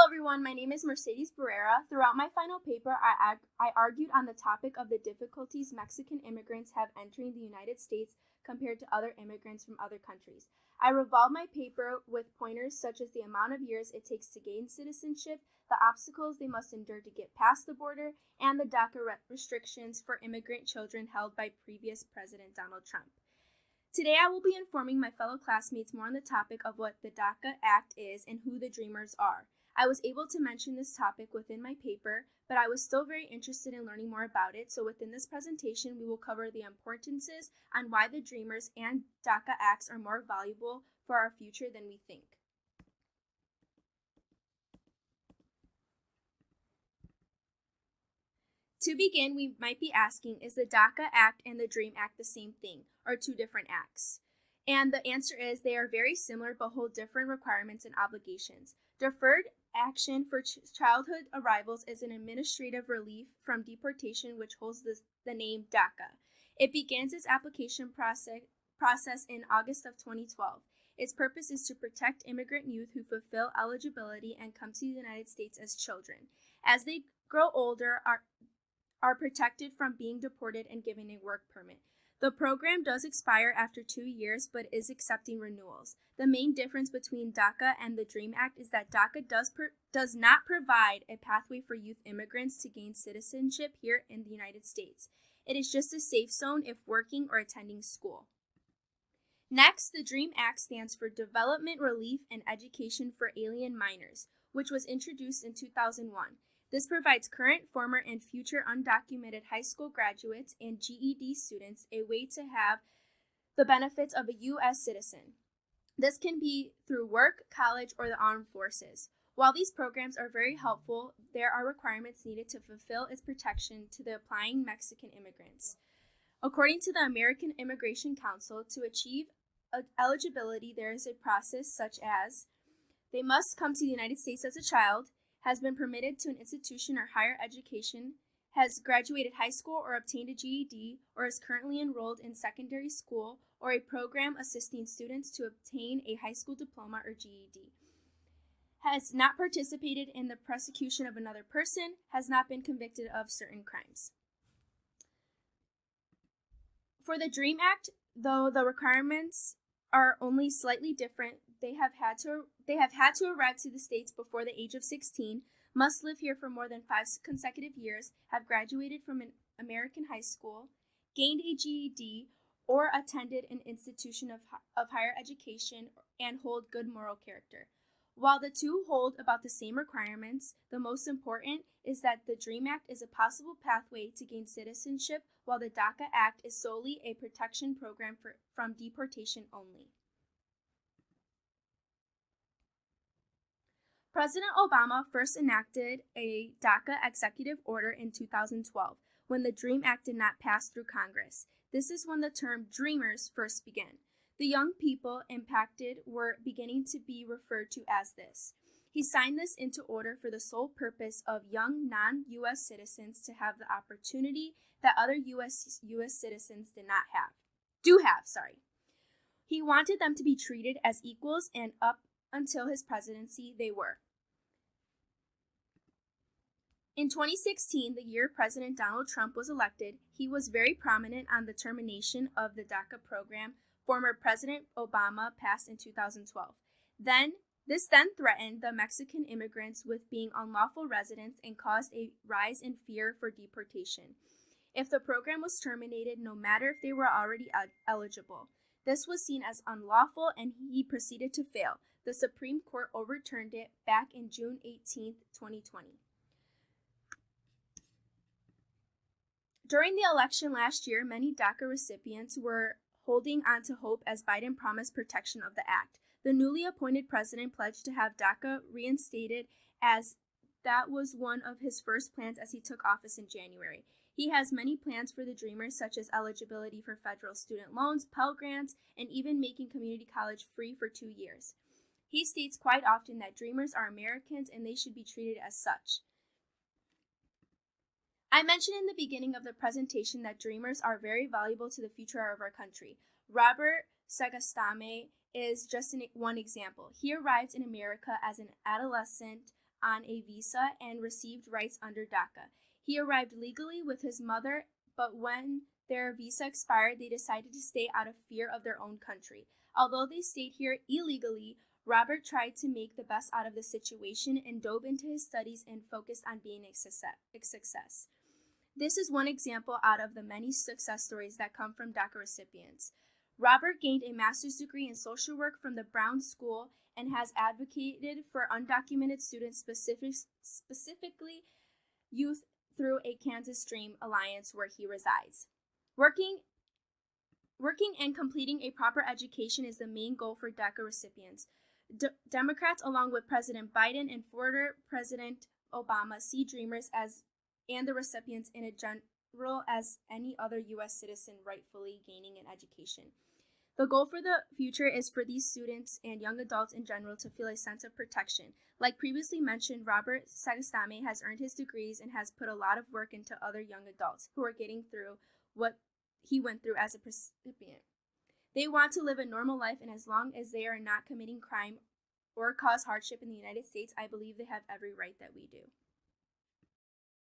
everyone, my name is Mercedes Barrera. Throughout my final paper, I argued on the topic of the difficulties Mexican immigrants have entering the United States compared to other immigrants from other countries. I revolved my paper with pointers such as the amount of years it takes to gain citizenship, the obstacles they must endure to get past the border, and the DACA restrictions for immigrant children held by previous President Donald Trump. Today, I will be informing my fellow classmates more on the topic of what the DACA Act is and who the Dreamers are. I was able to mention this topic within my paper, but I was still very interested in learning more about it, so within this presentation, we will cover the importances on why the Dreamers and DACA Acts are more valuable for our future than we think. To begin, we might be asking, is the DACA Act and the DREAM Act the same thing, or two different acts? And the answer is they are very similar but hold different requirements and obligations. Deferred action for childhood arrivals is an administrative relief from deportation which holds the name DACA. It begins its application process in August of 2012. Its purpose is to protect immigrant youth who fulfill eligibility and come to the United States as children. As they grow older, are protected from being deported and given a work permit. The program does expire after 2 years, but is accepting renewals. The main difference between DACA and the DREAM Act is that DACA does not provide a pathway for youth immigrants to gain citizenship here in the United States. It is just a safe zone if working or attending school. Next, the DREAM Act stands for Development, Relief, and Education for Alien Minors, which was introduced in 2001. This provides current, former, and future undocumented high school graduates and GED students a way to have the benefits of a U.S. citizen. This can be through work, college, or the armed forces. While these programs are very helpful, there are requirements needed to fulfill its protection to the applying Mexican immigrants. According to the American Immigration Council, to achieve eligibility, there is a process such as they must come to the United States as a child, has been permitted to an institution or higher education, has graduated high school or obtained a GED, or is currently enrolled in secondary school or a program assisting students to obtain a high school diploma or GED, has not participated in the prosecution of another person, has not been convicted of certain crimes. For the DREAM Act, though the requirements are only slightly different, they have had to arrive to the States before the age of 16, must live here for more than 5 consecutive years, have graduated from an American high school, gained a GED, or attended an institution of higher education, and hold good moral character. While the two hold about the same requirements, the most important is that the DREAM Act is a possible pathway to gain citizenship, while the DACA Act is solely a protection program from deportation only. President Obama first enacted a DACA executive order in 2012, when the DREAM Act did not pass through Congress. This is when the term Dreamers first began. The young people impacted were beginning to be referred to as this. He signed this into order for the sole purpose of young non-U.S. citizens to have the opportunity that other U.S. citizens do have. He wanted them to be treated as equals, and up until his presidency, they were. In 2016, the year President Donald Trump was elected, he was very prominent on the termination of the DACA program former President Obama passed in 2012. This threatened the Mexican immigrants with being unlawful residents and caused a rise in fear for deportation if the program was terminated, no matter if they were already eligible. This was seen as unlawful, and he proceeded to fail. The Supreme Court overturned it back in June 18, 2020. During the election last year, many DACA recipients were holding on to hope as Biden promised protection of the act. The newly appointed president pledged to have DACA reinstated, as that was one of his first plans as he took office in January. He has many plans for the Dreamers, such as eligibility for federal student loans, Pell Grants, and even making community college free for 2 years. He states quite often that Dreamers are Americans and they should be treated as such. I mentioned in the beginning of the presentation that Dreamers are very valuable to the future of our country. Robert Sagastame is just one example. He arrived in America as an adolescent on a visa and received rights under DACA. He arrived legally with his mother, but when their visa expired, they decided to stay out of fear of their own country. Although they stayed here illegally, Robert tried to make the best out of the situation and dove into his studies and focused on being a success. This is one example out of the many success stories that come from DACA recipients. Robert gained a master's degree in social work from the Brown School and has advocated for undocumented students, specifically youth, through a Kansas Dream Alliance where he resides. Working and completing a proper education is the main goal for DACA recipients. Democrats, along with President Biden and former President Obama, see Dreamers and the recipients in a general as any other U.S. citizen rightfully gaining an education. The goal for the future is for these students and young adults in general to feel a sense of protection. Like previously mentioned, Robert Sagastame has earned his degrees and has put a lot of work into other young adults who are getting through what he went through as a recipient. They want to live a normal life, and as long as they are not committing crime or cause hardship in the United States, I believe they have every right that we do.